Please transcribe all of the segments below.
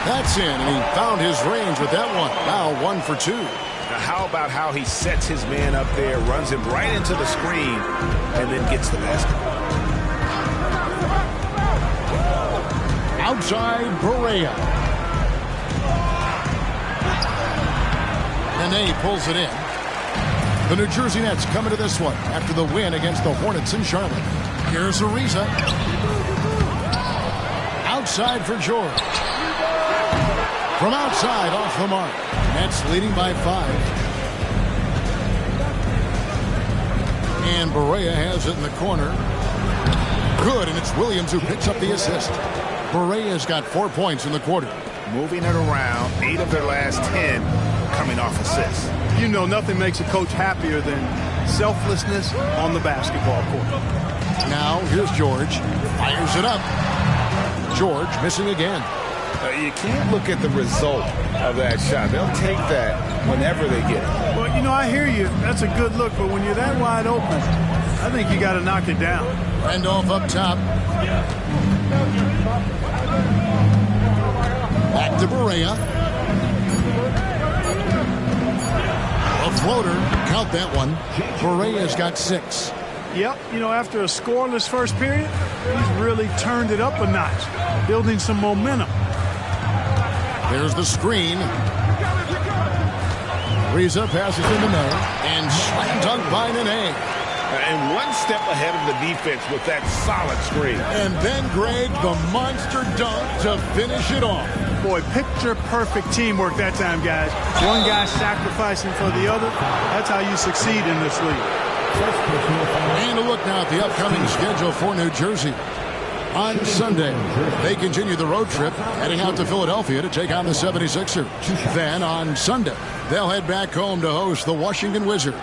That's in, and he found his range with that one. Now 1 for 2. Now how about how he sets his man up there, runs him right into the screen, and then gets the basket. Outside Berea. Nene pulls it in. The New Jersey Nets come into this one after the win against the Hornets in Charlotte. Here's Ariza. Outside for George. From outside, off the mark. Nets leading by 5. And Berea has it in the corner. Good, and it's Williams who picks up the assist. Berea's got 4 points in the quarter. Moving it around, 8 of their last 10 coming off assists. You know, nothing makes a coach happier than selflessness on the basketball court. Now, here's George. Fires it up. George missing again. You can't look at the result of that shot. They'll take that whenever they get it. Well, you know, I hear you. That's a good look, but when you're that wide open, I think you got to knock it down. Randolph up top. Back to Berea. A floater. Count that one. Berea's got 6. Yep, you know, after a scoreless first period, he's really turned it up a notch, building some momentum. There's the screen. Ariza passes into Nene, and slam dunk by Nene. And one step ahead of the defense with that solid screen. And then Greg, the monster dunk to finish it off. Boy, picture-perfect teamwork that time, guys. One guy sacrificing for the other. That's how you succeed in this league. And a look now at the upcoming schedule for New Jersey. On Sunday, they continue the road trip, heading out to Philadelphia to take on the 76ers. Then on Sunday, they'll head back home to host the Washington Wizards.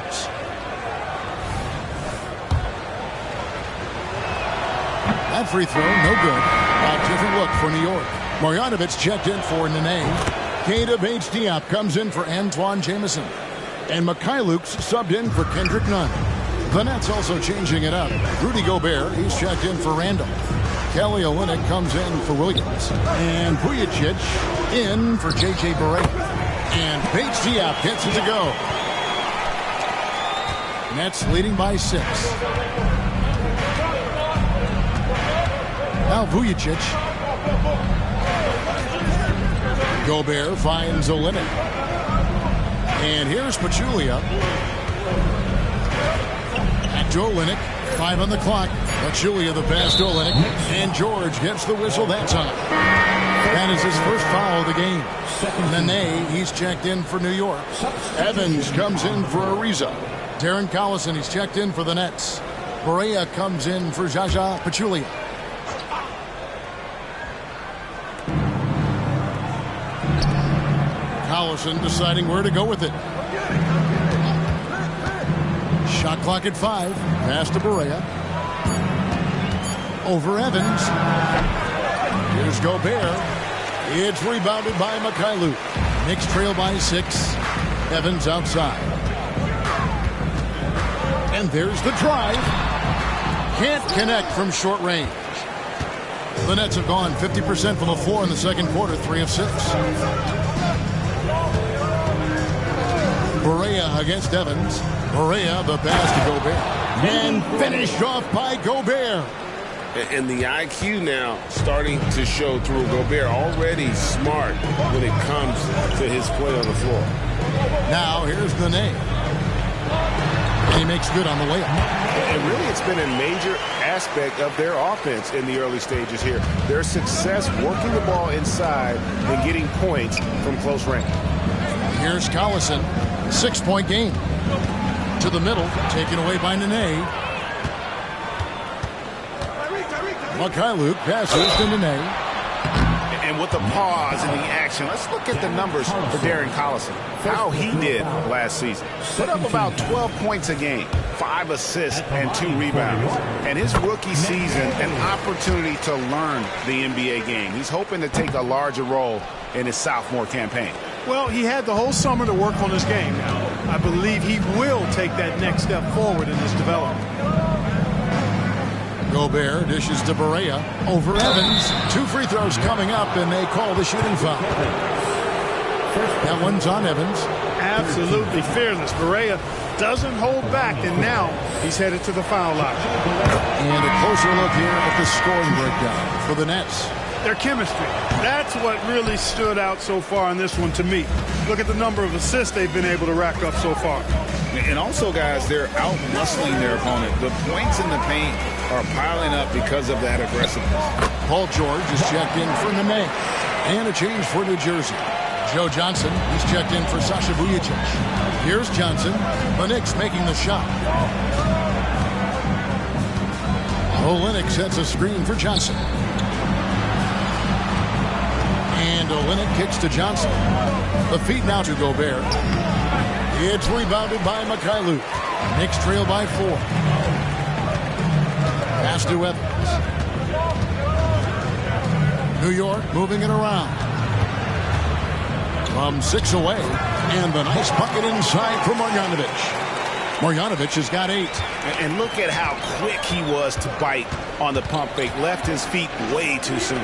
That free throw, no good. A different look for New York. Marjanovic checked in for Nene. Keita Bates-Diop comes in for Antoine Jamison. And Mkfl subbed in for Kendrick Nunn. The Nets also changing it up. Rudy Gobert, he's checked in for Randall. Kelly Olynyk comes in for Williams. And Vujicic in for J.J. Barea. And Bates-Diop gets it to go. Nets leading by 6. Now Vujicic. Gobert finds Olynyk. And here's Pachulia. Back to Olynyk. 5 on the clock. Pachulia the pass to Olynyk. And George gets the whistle that time. That is his first foul of the game. Nene, he's checked in for New York. Evans comes in for Ariza. Darren Collison, he's checked in for the Nets. Berea comes in for Zaza Pachulia. Collison deciding where to go with it. Shot clock at 5. Pass to Berea. Over Evans. Here's Gobert. It's rebounded by Mkfl. Knicks trail by 6. Evans outside. And there's the drive. Can't connect from short range. The Nets have gone 50% from the floor in the second quarter, 3 of 6. Berea against Evans. Berea, the pass to Gobert. And finished off by Gobert. And the IQ now starting to show through. Gobert already smart when it comes to his play on the floor. Now here's the name. He makes good on the layup. And really it's been a major aspect of their offense in the early stages here. Their success working the ball inside and getting points from close range. Here's Collison. 6-point game. To the middle, taken away by Nene. Mkfl passes to Nene. And with the pause in the action, let's look at the numbers for Darren Collison. How he did last season. Put up about 12 points a game, 5 assists, and 2 rebounds. And his rookie season, an opportunity to learn the NBA game. He's hoping to take a larger role in his sophomore campaign. Well, he had the whole summer to work on his game. Now, I believe he will take that next step forward in his development. Gobert dishes to Barea over Evans. 2 free throws coming up, and they call the shooting foul. That one's on Evans. Absolutely fearless. Barea doesn't hold back, and now he's headed to the foul line. And a closer look here at the scoring breakdown for the Nets. Their chemistry. That's what really stood out so far in this one to me. Look at the number of assists they've been able to rack up so far. And also, guys, they're out-muscling their opponent. The points in the paint are piling up because of that aggressiveness. Paul George is checked in for Nene. And a change for New Jersey. Joe Johnson, he's checked in for Sasha Vujacic. Here's Johnson. The Knicks making the shot. Olynyk sets a screen for Johnson. And Olynyk kicks to Johnson. The feed now to Gobert. It's rebounded by Mkfl. Knicks trail by 4. Pass to Evans. New York moving it around. From 6 away. And the nice bucket inside for Marjanovic. Marjanovic has got 8. And look at how quick he was to bite on the pump fake. Left his feet way too soon.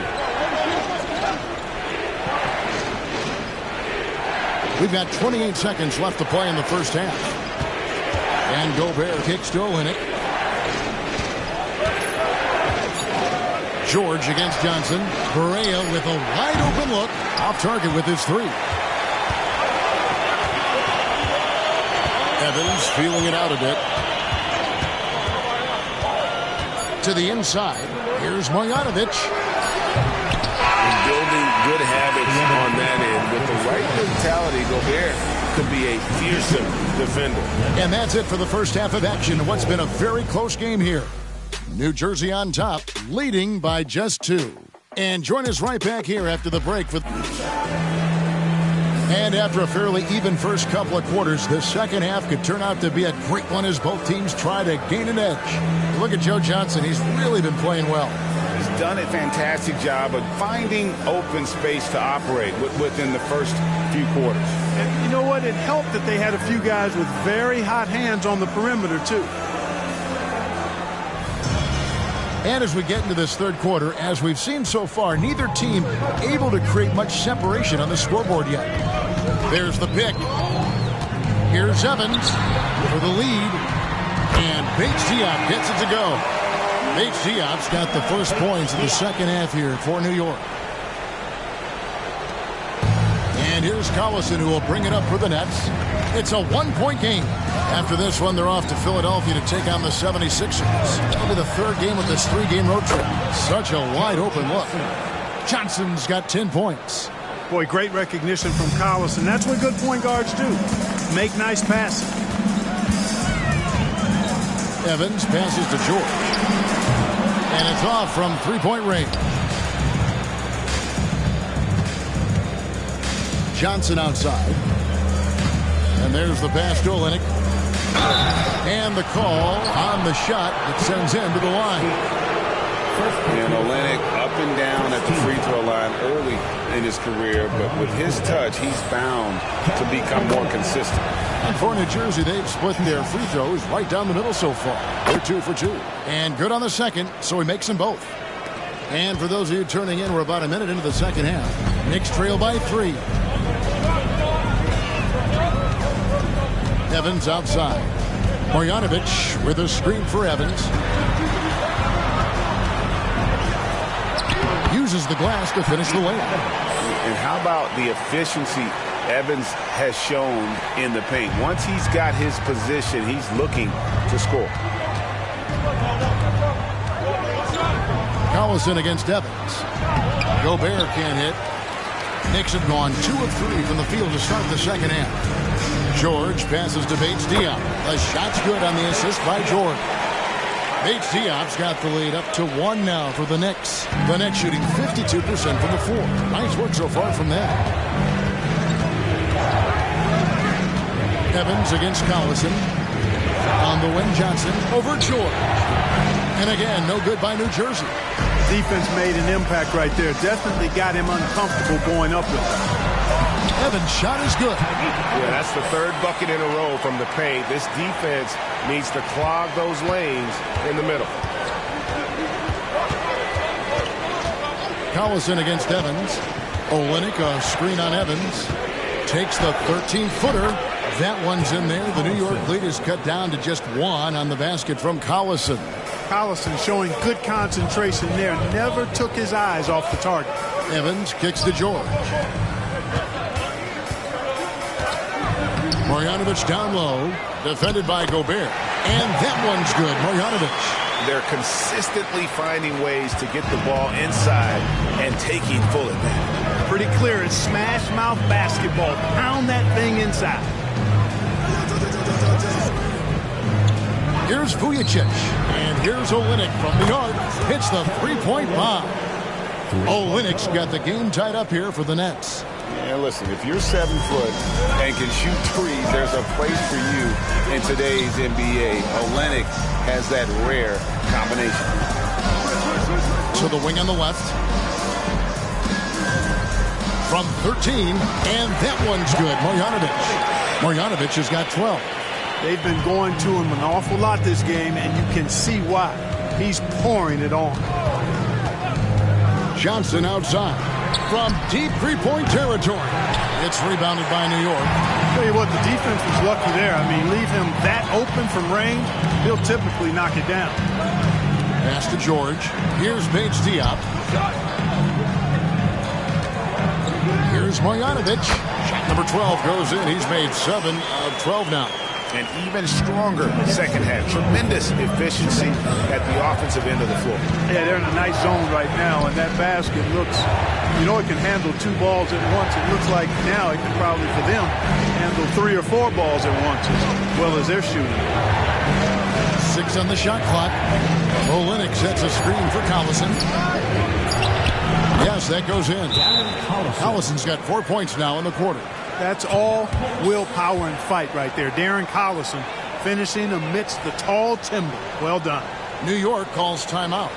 We've got 28 seconds left to play in the first half. And Gobert kicks to Olynyk. George against Johnson. Barea with a wide open look. Off target with his 3. Evans feeling it out a bit. To the inside. Here's Marjanovic. Building good habits on that end. With the right mentality, Gobert could be a fearsome defender. And that's it for the first half of action. What's been a very close game here. New Jersey on top, leading by just 2. And join us right back here after the break with... And after a fairly even first couple of quarters, the second half could turn out to be a great one as both teams try to gain an edge. Look at Joe Johnson. He's really been playing well. He's done a fantastic job of finding open space to operate within the first few quarters. And you know what? It helped that they had a few guys with very hot hands on the perimeter, too. And as we get into this third quarter, as we've seen so far, neither team able to create much separation on the scoreboard yet. There's the pick. Here's Evans for the lead. And Bates Diop gets it to go. Bates Diop's got the first points of the second half here for New York. And here's Collison, who will bring it up for the Nets. It's a 1-point game. After this one, they're off to Philadelphia to take on the 76ers. It'll be the third game of this 3-game road trip. Such a wide open look. Johnson's got 10 points. Boy, great recognition from Collison. That's what good point guards do. Make nice passes. Evans passes to George. And it's off from 3-point range. Johnson outside. And there's the pass to Olynyk. And the call on the shot that sends him to the line. And Olynyk up and down at the free throw line early in his career, but with his touch, he's bound to become more consistent. And for New Jersey, they've split their free throws right down the middle so far. They're 2 for 2. And good on the second, so he makes them both. And for those of you turning in, we're about a minute into the second half. Knicks trail by 3. Evans outside. Marjanovic with a screen for Evans. Uses the glass to finish the layup. And how about the efficiency Evans has shown in the paint? Once he's got his position, he's looking to score. Collison against Evans. Gobert can't hit. Knicks have gone 2 of 3 from the field to start the second half. George passes to Bates Diop. The shot's good on the assist by George. Bates Diop's got the lead up to 1 now for the Knicks. The Nets shooting 52% from the floor. Nice work so far from them. Evans against Collison. On the wing, Johnson over George. And again, no good by New Jersey. Defense made an impact right there. Definitely got him uncomfortable going up with it. Evans' shot is good. Yeah, that's the third bucket in a row from the paint. This defense needs to clog those lanes in the middle. Collison against Evans. Olynyk, a screen on Evans. Takes the 13-footer. That one's in there. The New York lead is cut down to just 1 on the basket from Collison. Collison showing good concentration there. Never took his eyes off the target. Evans kicks to George. Marjanovic down low. Defended by Gobert. And that one's good. Marjanovic. They're consistently finding ways to get the ball inside and taking full advantage. Pretty clear. It's smash mouth basketball. Pound that thing inside. Here's Vujacic. And here's Olynyk from the arc. Hits the three-point bomb. Olynyk's got the game tied up here for the Nets. And listen, if you're 7 foot and can shoot threes, there's a place for you in today's NBA. Olynyk has that rare combination. To the wing on the left. From 13, and that one's good. Marjanovic has got 12. They've been going to him an awful lot this game, and you can see why. He's pouring it on. Johnson outside. From deep three-point territory. It's rebounded by New York. Tell you what, the defense was lucky there. I mean, leave him that open from range, he'll typically knock it down. Pass to George. Here's Bates Diop. Here's Marjanovic. Shot number 12 goes in. He's made 7 of 12 now. An even stronger second half. Tremendous efficiency at the offensive end of the floor. Yeah, they're in a nice zone right now, and that basket looks, you know, it can handle 2 balls at once. It looks like now it can probably, for them, handle 3 or 4 balls at once as well as they're shooting. 6 on the shot clock. Olynyk sets a screen for Collison. Yes, that goes in. Collison's got 4 points now in the quarter. That's all willpower and fight right there. Darren Collison finishing amidst the tall timber. Well done. New York calls timeout.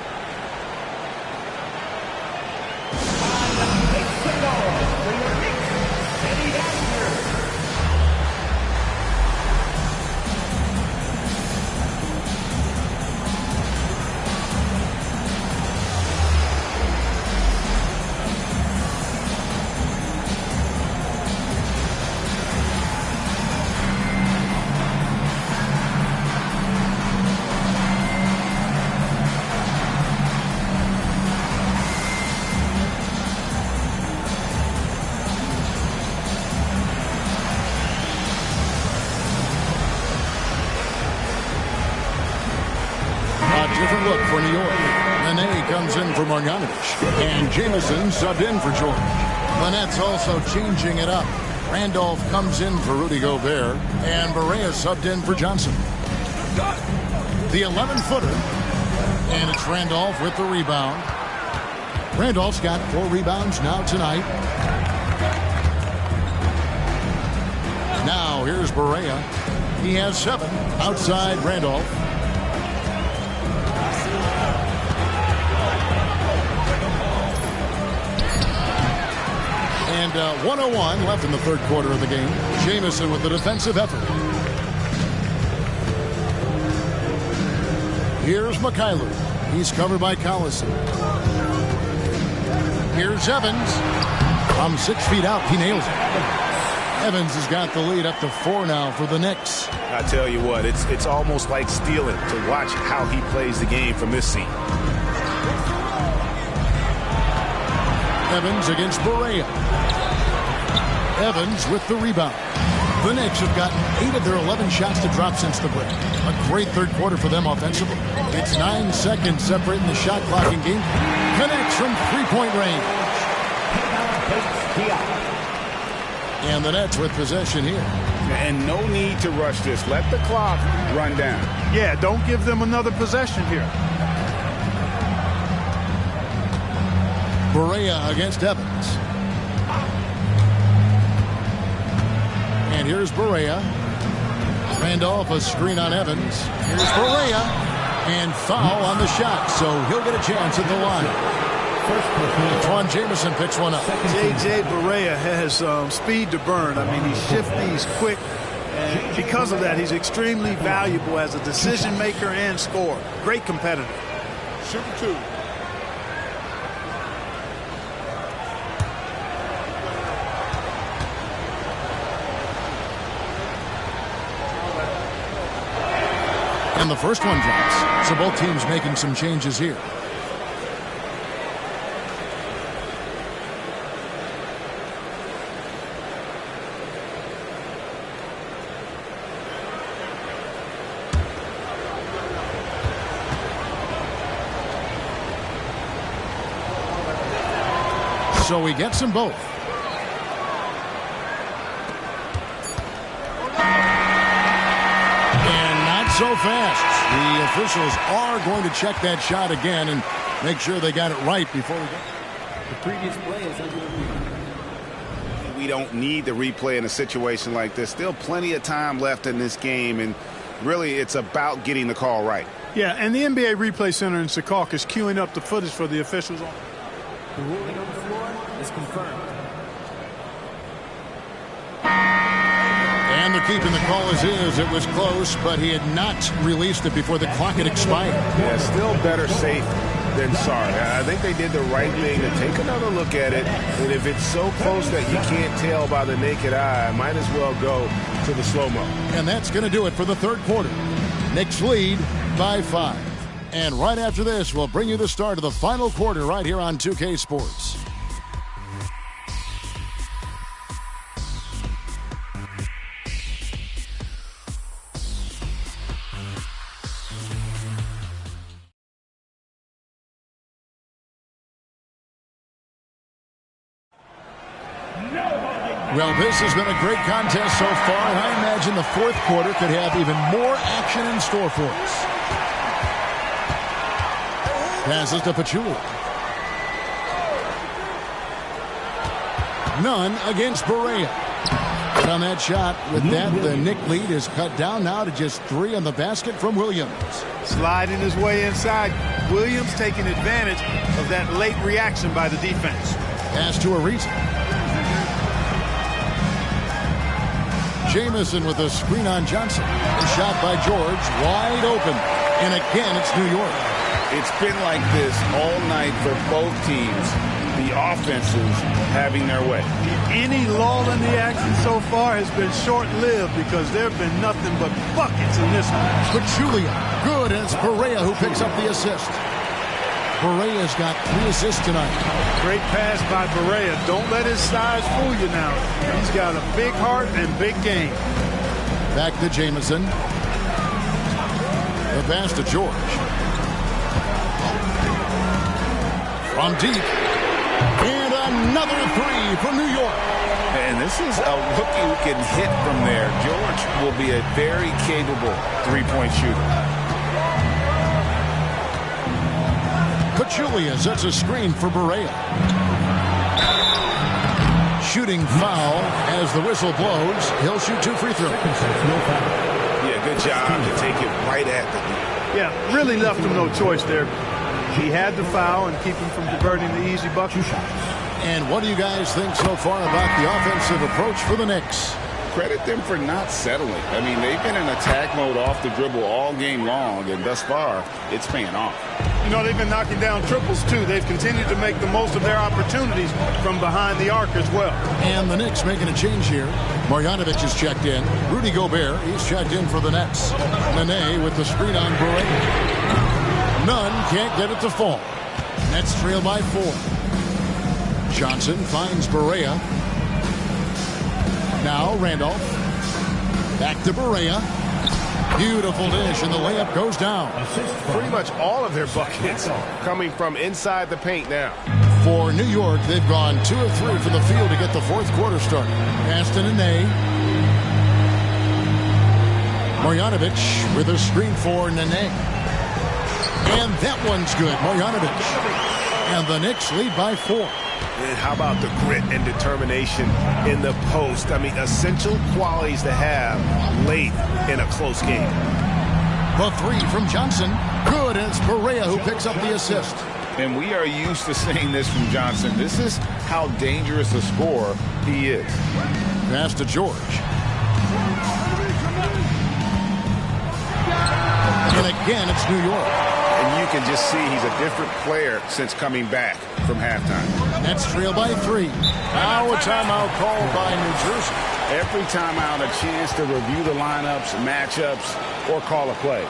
Different look for New York. Nene comes in for Marjanovic. And Jamison subbed in for George. The Nets also changing it up. Randolph comes in for Rudy Gobert. And Barea subbed in for Johnson. The 11-footer. And it's Randolph with the rebound. Randolph's got 4 rebounds now tonight. Now here's Barea. He has 7 outside Randolph. And 1:01 left in the third quarter of the game. Jamison with the defensive effort. Here's Mkfl. He's covered by Collison. Here's Evans. From 6 feet out, he nails it. Evans has got the lead up to 4 now for the Knicks. I tell you what, it's almost like stealing to watch how he plays the game from this seat. Evans against Barea. Evans with the rebound. The Knicks have gotten 8 of their 11 shots to drop since the break. A great third quarter for them offensively. It's 9 seconds separating the shot clock in game. Connects from three-point range. And the Nets with possession here. And no need to rush this. Let the clock run down. Yeah, don't give them another possession here. Barea against Evans. And here's Barea. Randolph, a screen on Evans. Here's Barea. And foul on the shot, so he'll get a chance at the line. Antoine Jamison picks one up. J.J. Barea has speed to burn. I mean, he shifts these quick. And because of that, he's extremely valuable as a decision maker and scorer. Great competitor. Shooting 2. And the first one drops. So both teams making some changes here. So he gets them both. And not so fast. The officials are going to check that shot again and make sure they got it right before we go. The previous play is under review. We don't need the replay in a situation like this. Still plenty of time left in this game, and really it's about getting the call right. Yeah, and the NBA Replay Center in Secaucus is queuing up the footage for the officials. The ruling on the floor is confirmed. And they're keeping the call as is. It was close, but he had not released it before the clock had expired. Yeah, still better safe than sorry. I think they did the right thing to take another look at it. And if it's so close that you can't tell by the naked eye, might as well go to the slow-mo. And that's going to do it for the third quarter. Knicks lead by 5. And right after this, we'll bring you the start of the final quarter right here on 2K Sports. Well, this has been a great contest so far, and I imagine the fourth quarter could have even more action in store for us. Passes to Pachulia. None against Barea. But on that shot, with that, the Knick lead is cut down now to just 3 on the basket from Williams. Sliding his way inside. Williams taking advantage of that late reaction by the defense. Pass to Ariza. Jamison with a screen on Johnson. A shot by George, wide open. And again, it's New York. It's been like this all night for both teams. The offenses having their way. Any lull in the action so far has been short-lived because there have been nothing but buckets in this one. Pachulia, good, and it's Barea who picks up the assist. Barea's got 3 assists tonight. Great pass by Barea. Don't let his size fool you now. He's got a big heart and big game. Back to Jamison. The pass to George. From deep. And another 3 from New York. And this is a rookie who can hit from there. George will be a very capable three-point shooter. Pachulia sets a screen for Barea. Shooting foul as the whistle blows. He'll shoot 2 free throws. Yeah, good job to take it right at the Yeah, really left him no choice there. He had the foul and keep him from converting the easy bucket. And what do you guys think so far about the offensive approach for the Knicks? Credit them for not settling. I mean, they've been in attack mode off the dribble all game long, and thus far, it's paying off. You know, they've been knocking down triples, too. They've continued to make the most of their opportunities from behind the arc as well. And the Knicks making a change here. Marjanovic is checked in. Rudy Gobert, he's checked in for the Nets. Nene with the screen on Barea. None can't get it to fall. Nets trail by 4. Johnson finds Barea. Now Randolph. Back to Barea. Beautiful dish, and the layup goes down. Pretty much all of their buckets coming from inside the paint now. For New York, they've gone 2 of 3 from the field to get the fourth quarter started. Pass to Nene. Marjanovic with a screen for Nene. And that one's good. Marjanovic. And the Knicks lead by 4. And how about the grit and determination in the post? I mean, essential qualities to have late in a close game. The 3 from Johnson. Good, and it's Barea who picks up the assist. And we are used to seeing this from Johnson. This is how dangerous a scorer he is. Pass to George. And again, it's New York. And you can just see he's a different player since coming back from halftime. Nets trail by 3. Now a timeout called by New Jersey. Every timeout, a chance to review the lineups, matchups, or call a play.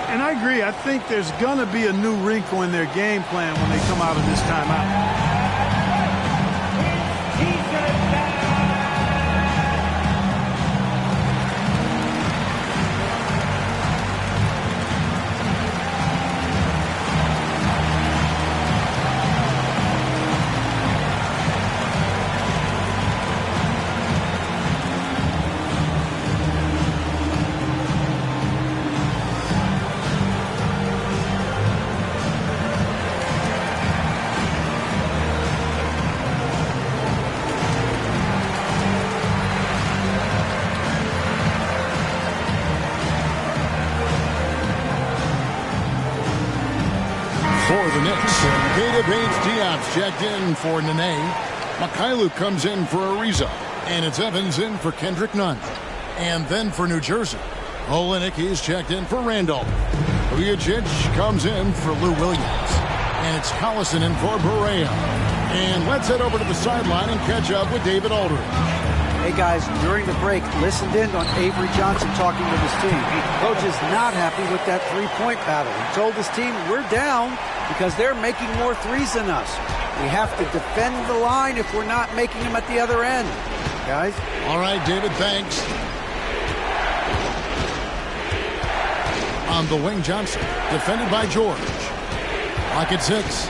And I agree. I think there's going to be a new wrinkle in their game plan when they come out of this timeout. For the Knicks, D18 checked in for Nene. Mkfl comes in for Ariza. And it's Evans in for Kendrick Nunn. And then for New Jersey, Olenek is checked in for Randolph. Vujacic comes in for Lou Williams. And it's Collison in for Barea. And let's head over to the sideline and catch up with David Aldridge. Hey guys, during the break, listened in on Avery Johnson talking with his team. Coach is not happy with that three-point battle. He told his team, we're down because they're making more threes than us. We have to defend the line if we're not making them at the other end. Guys? All right, David, thanks. On the wing, Johnson, defended by George. Lock at 6.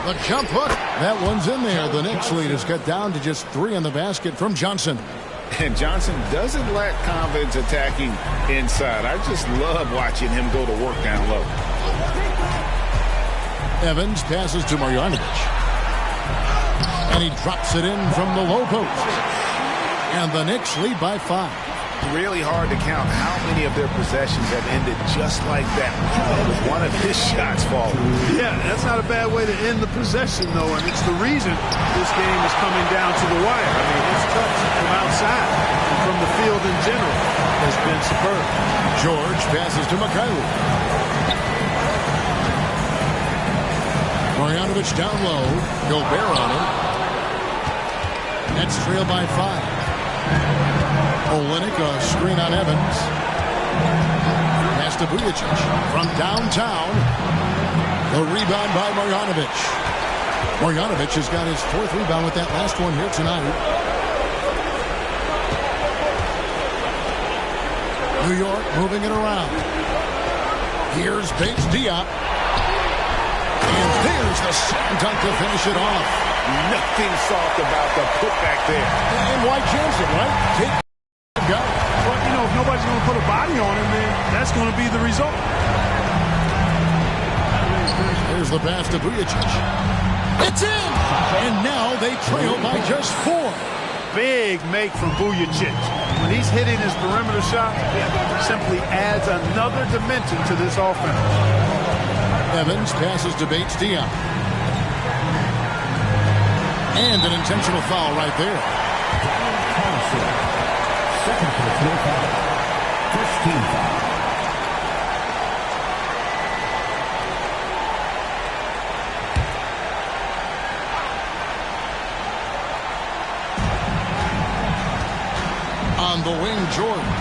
The jump hook. That one's in there. The Knicks lead is cut down to just 3 on the basket from Johnson. And Johnson doesn't lack confidence attacking inside. I just love watching him go to work down low. Evans passes to Marjanovic. And he drops it in from the low post. And the Knicks lead by 5. Really hard to count how many of their possessions have ended just like that, with one of his shots falling. Yeah, that's not a bad way to end the possession, though, and it's the reason this game is coming down to the wire. I mean, his touch from outside and from the field in general has been superb. George passes to Mkfl. Marjanovic down low. Gobert on him. Nets trail by 5. Olenek, a screen on Evans. Pass to Vujacic from downtown. The rebound by Marjanovic. Marjanovic has got his 4th rebound with that last one here tonight. New York moving it around. Here's Bates Diop. And there's the slam dunk to finish it off. Nothing soft about the putback there. And why chance it, right? Take go. Well, you know, if nobody's going to put a body on him, then that's going to be the result. There's the pass to Vujacic. It's in! And now they trail by just 4. Big make from Vujacic. When he's hitting his perimeter shot, simply adds another dimension to this offense. Evans passes to Bates Diop. And an intentional foul right there. Second personal foul. First team foul. On the wing, George.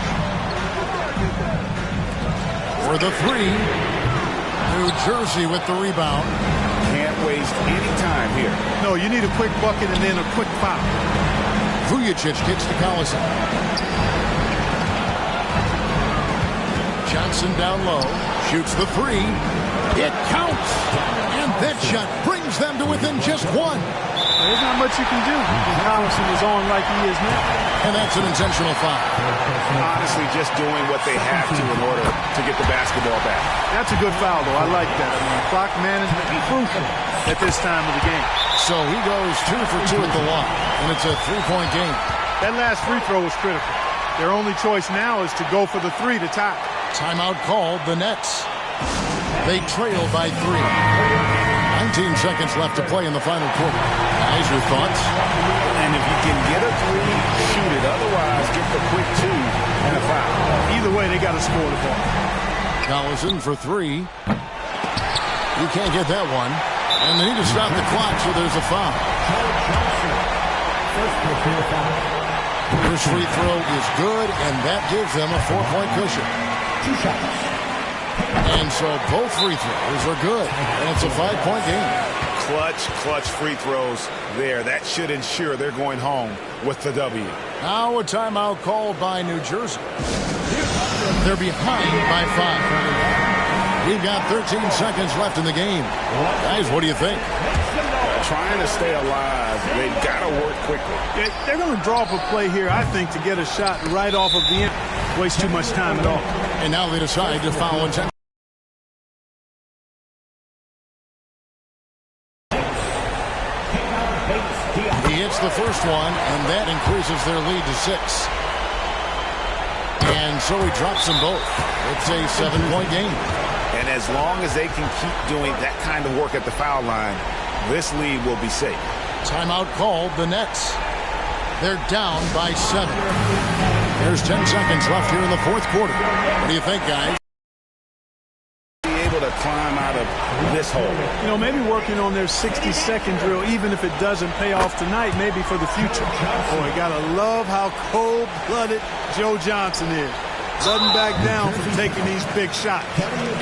For the 3. New Jersey with the rebound. Can't waste any time here. No, you need a quick bucket and then a quick foul. Vujacic kicks to Collison. Johnson down low. Shoots the 3. It counts. And that shot brings them to within just 1. There's not much you can do when Collison is on like he is now. And that's an intentional foul. Honestly, just doing what they have to in order to get the basketball back. That's a good foul, though. I like that. I mean, clock management is crucial at this time of the game. So he goes 2 for 2 at the line, and it's a 3-point game. That last free throw was critical. Their only choice now is to go for the 3 to tie. Timeout called, the Nets. They trail by 3. 19 seconds left to play in the final quarter. Guys, your thoughts? And if you can get a 3, shoot it. Otherwise, get the quick 2 and a foul. Either way, they got to score the ball. Collison for three. You can't get that one. And they need to stop the clock, so there's a foul. First free throw is good, and that gives them a 4-point cushion. 2 shots. And so both free throws are good, and it's a 5-point game. Clutch free throws there. That should ensure they're going home with the W. Now a timeout called by New Jersey. They're behind by 5. We've got 13 seconds left in the game. Guys, what do you think? Trying to stay alive. They've got to work quickly. They're going to draw up a play here, I think, to get a shot right off of the end. Waste too much time at all. And now they decide to foul intentionally. He hits the first one, and that increases their lead to 6. And so he drops them both. It's a 7-point game. And as long as they can keep doing that kind of work at the foul line, this lead will be safe. Timeout called the Nets. They're down by 7. There's 10 seconds left here in the fourth quarter. What do you think, guys? Be able to climb out of this hole. You know, maybe working on their 60-second drill, even if it doesn't pay off tonight, maybe for the future. Boy, gotta love how cold-blooded Joe Johnson is. Doesn't back down from taking these big shots.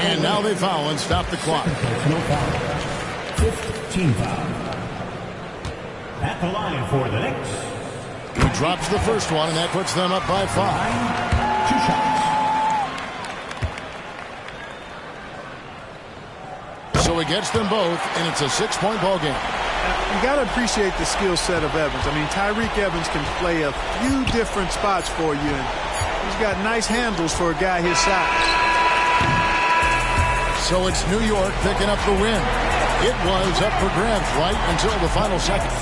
And now they foul and stop the clock. No foul. 15 foul. At the line for the Knicks. He drops the first one, and that puts them up by 5. 2 shots. So he gets them both, and it's a 6-point ball game. You got to appreciate the skill set of Evans. I mean, Tyreek Evans can play a few different spots for you, and he's got nice handles for a guy his size. So it's New York picking up the win. It was up for grabs right until the final second.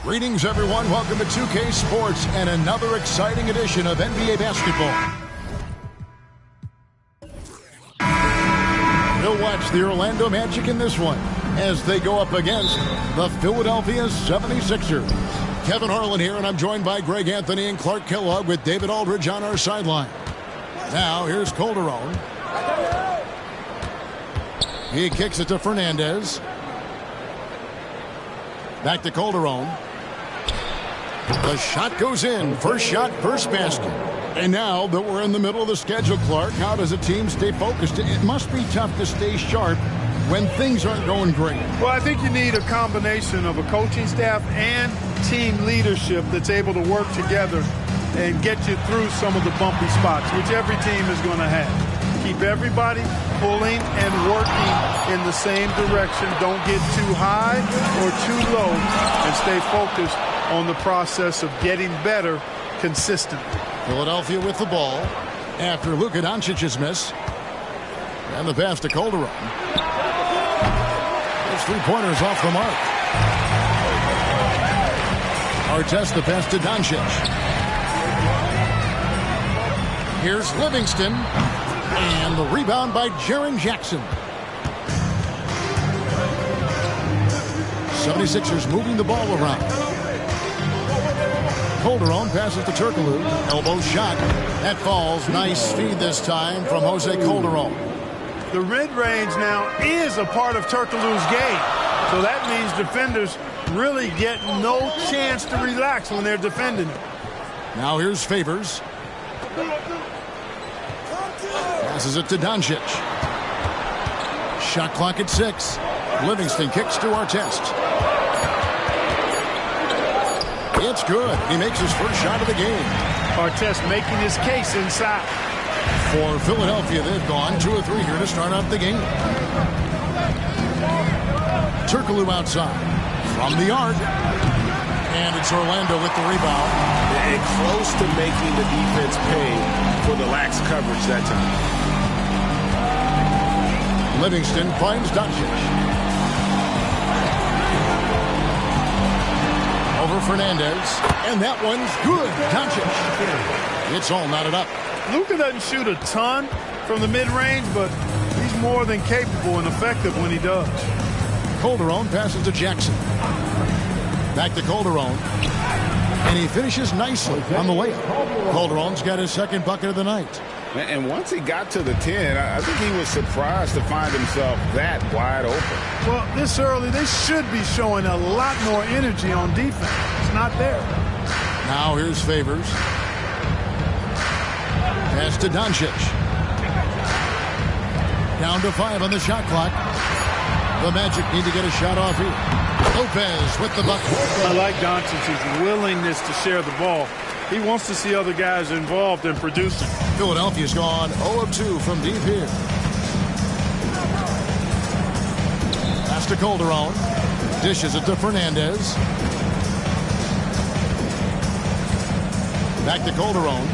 Greetings, everyone. Welcome to 2K Sports and another exciting edition of NBA basketball. We'll watch the Orlando Magic in this one as they go up against the Philadelphia 76ers. Kevin Harlan here, and I'm joined by Greg Anthony and Clark Kellogg with David Aldridge on our sideline. Now, here's Calderon. He kicks it to Fernandez. Back to Calderon. The shot goes in. First shot, first basket. And now that we're in the middle of the schedule, Clark, how does a team stay focused? It must be tough to stay sharp when things aren't going great. Well, I think you need a combination of a coaching staff and team leadership that's able to work together and get you through some of the bumpy spots, which every team is going to have. Keep everybody pulling and working in the same direction. Don't get too high or too low, and stay focused on the process of getting better consistently. Philadelphia with the ball after Luka Doncic's miss. And the pass to Calderon. Those three-pointers off the mark. Artest the pass to Doncic. Here's Livingston. And the rebound by Jaren Jackson. 76ers moving the ball around. Calderon passes to Turkoglu. Elbow shot. That falls. Nice feed this time from Jose Calderon. The mid-range now is a part of Turkoglu's game. So that means defenders really get no chance to relax when they're defending it. Now here's Favors. Passes it to Doncic. Shot clock at 6. Livingston kicks to Artest. It's good. He makes his first shot of the game. Artest making his case inside. For Philadelphia, they've gone 2 of 3 here to start out the game. Turkoglu outside from the arc. And it's Orlando with the rebound. And close to making the defense pay for the lax coverage that time. Livingston finds Doncic. Over Fernandez. And that one's good. Doncic. It's all knotted up. Luka doesn't shoot a ton from the mid-range, but he's more than capable and effective when he does. Calderon passes to Jackson. Back to Calderon. And he finishes nicely on the layup. Calderon's got his second bucket of the night. And once he got to the 10, I think he was surprised to find himself that wide open. Well, this early, they should be showing a lot more energy on defense. It's not there. Now here's Favors. Pass to Doncic. Down to 5 on the shot clock. The Magic need to get a shot off here. Lopez with the bucket. I like Doncic's willingness to share the ball. He wants to see other guys involved in producing. Philadelphia's gone 0 of 2 from deep here. Pass to Calderon. Dishes it to Fernandez. Back to Calderon.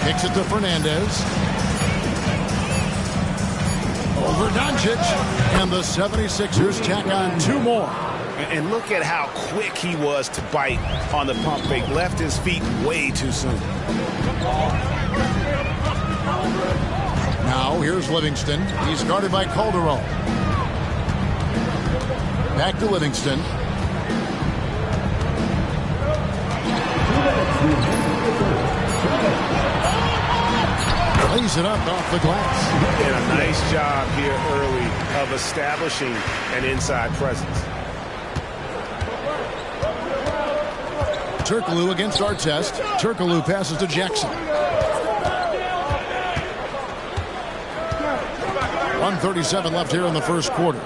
Kicks it to Fernandez. Over Doncic. And the 76ers tack on 2 more. And look at how quick he was to bite on the pump fake. Left his feet way too soon. Now here's Livingston. He's guarded by Calderon. Back to Livingston. Lays it up off the glass. And a nice job here early of establishing an inside presence. Turkoglu against Artest. Turkoglu passes to Jackson. 1:37 left here in the first quarter.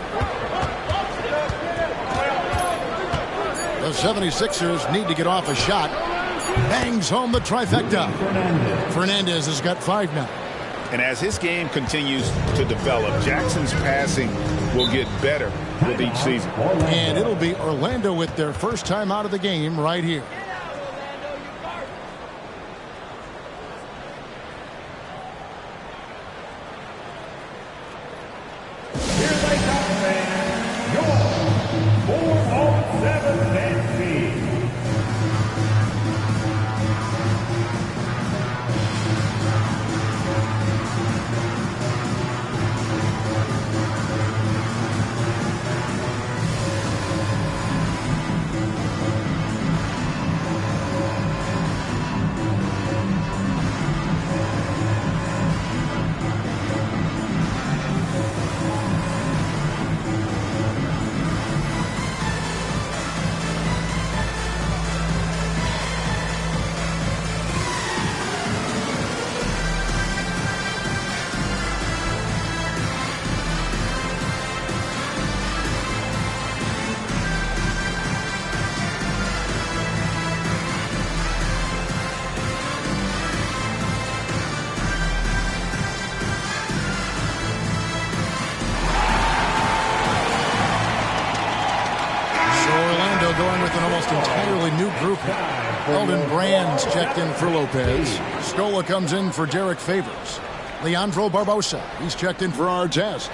The 76ers need to get off a shot. Bangs home the trifecta. Fernandez has got 5 now. And as his game continues to develop, Jackson's passing will get better with each season. And it'll be Orlando with their first time out of the game right here. Eldon Brand's checked in for Lopez. Scola comes in for Derek Favors. Leandro Barbosa, he's checked in for Artest.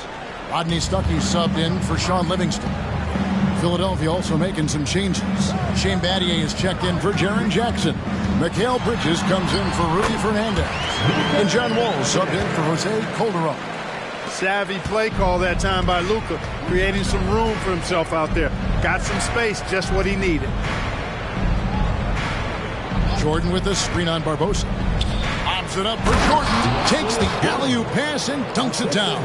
Rodney Stuckey subbed in for Sean Livingston. Philadelphia also making some changes. Shane Battier is checked in for Jaren Jackson. Mikal Bridges comes in for Rudy Fernandez. And John Wall subbed in for Jose Calderon. Savvy play call that time by Luka, creating some room for himself out there. Got some space, just what he needed. Jordan with a screen on Barbosa. Obs it up for Jordan. Takes the alley-oop pass and dunks it down.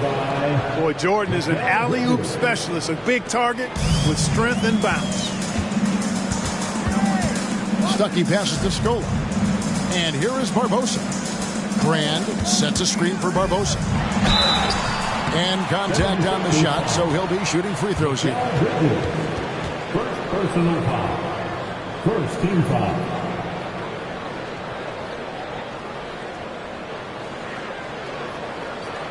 Boy, Jordan is an alley-oop specialist. A big target with strength and bounce. Stuckey passes to Scola. And here is Barbosa. Brand sets a screen for Barbosa. And contact on the shot, so he'll be shooting free throws here. First personal foul. First team foul.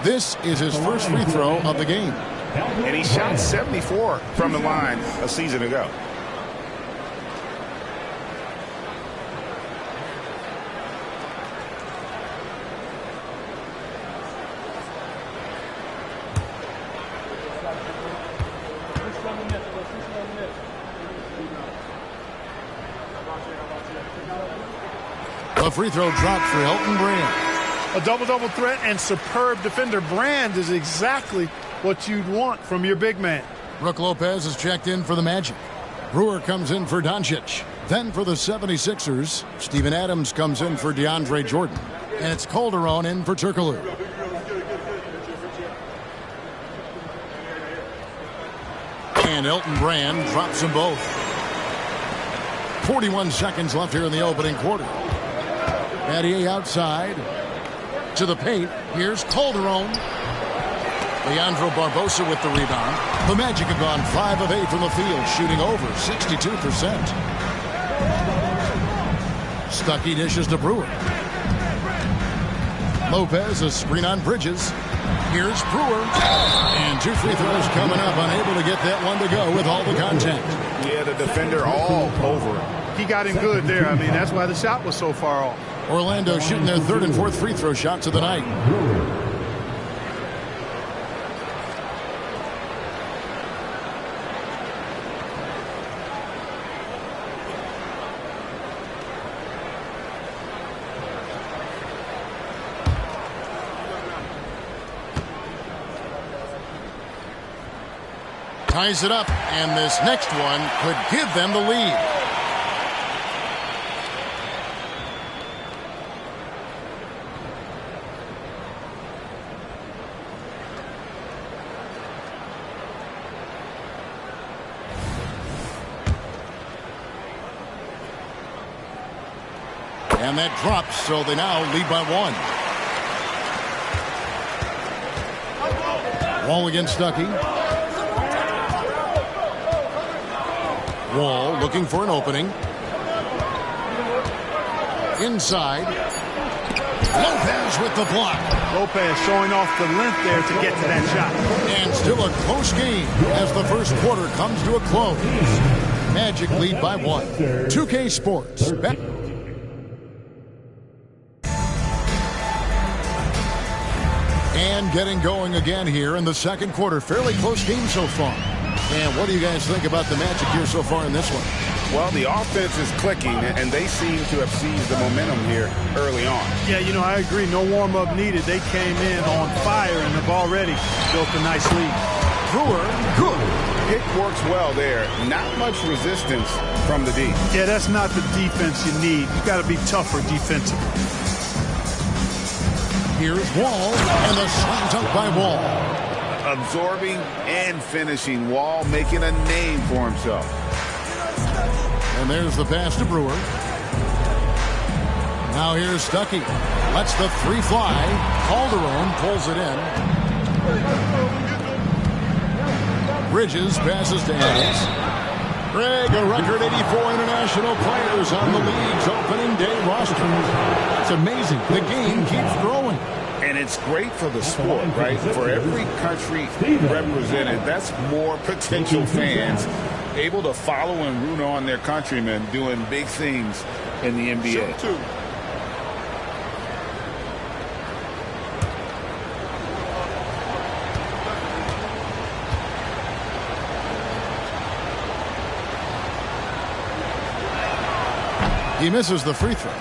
This is his first free throw of the game. And he shot 74 from the line a season ago. A free throw dropped for Elton Brand. A double-double threat and superb defender. Brand is exactly what you'd want from your big man. Brook Lopez is checked in for the Magic. Brewer comes in for Doncic. Then for the 76ers, Steven Adams comes in for DeAndre Jordan. And it's Calderon in for Turkoglu. And Elton Brand drops them both. 41 seconds left here in the opening quarter. Battier outside to the paint. Here's Calderon. Leandro Barbosa with the rebound. The Magic have gone 5 of 8 from the field, shooting over 62%. Stuckey dishes to Brewer. Lopez, a screen on Bridges. Here's Brewer. And 2 free throws coming up, unable to get that one to go with all the contact. Yeah, the defender all over him. He got in good there. I mean, that's why the shot was so far off. Orlando shooting their 3rd and 4th free throw shots of the night. Ties it up, and this next one could give them the lead. And that drops, so they now lead by 1. Wall against Stuckey. Wall looking for an opening. Inside. Lopez with the block. Lopez showing off the length there to get to that shot. And still a close game as the first quarter comes to a close. Magic lead by 1. 2K Sports. And getting going again here in the second quarter. Fairly close game so far. And what do you guys think about the Magic here so far in this one? Well, the offense is clicking, and they seem to have seized the momentum here early on. Yeah, you know, I agree. No warm-up needed. They came in on fire and have already built a nice lead. Brewer, good. It works well there. Not much resistance from the D. Yeah, that's not the defense you need. You got to be tougher defensively. Here's Wall, and the slam dunk by Wall. Absorbing and finishing. Wall making a name for himself. And there's the pass to Brewer. Now here's Stuckey. Lets the 3 fly. Calderon pulls it in. Bridges passes to Adams. Greg, a record 84 international players on the league's opening day roster. It's amazing. The game keeps growing. And it's great for the sport, right? For every country represented, that's more potential fans able to follow and root on their countrymen doing big things in the NBA. He misses the free throw.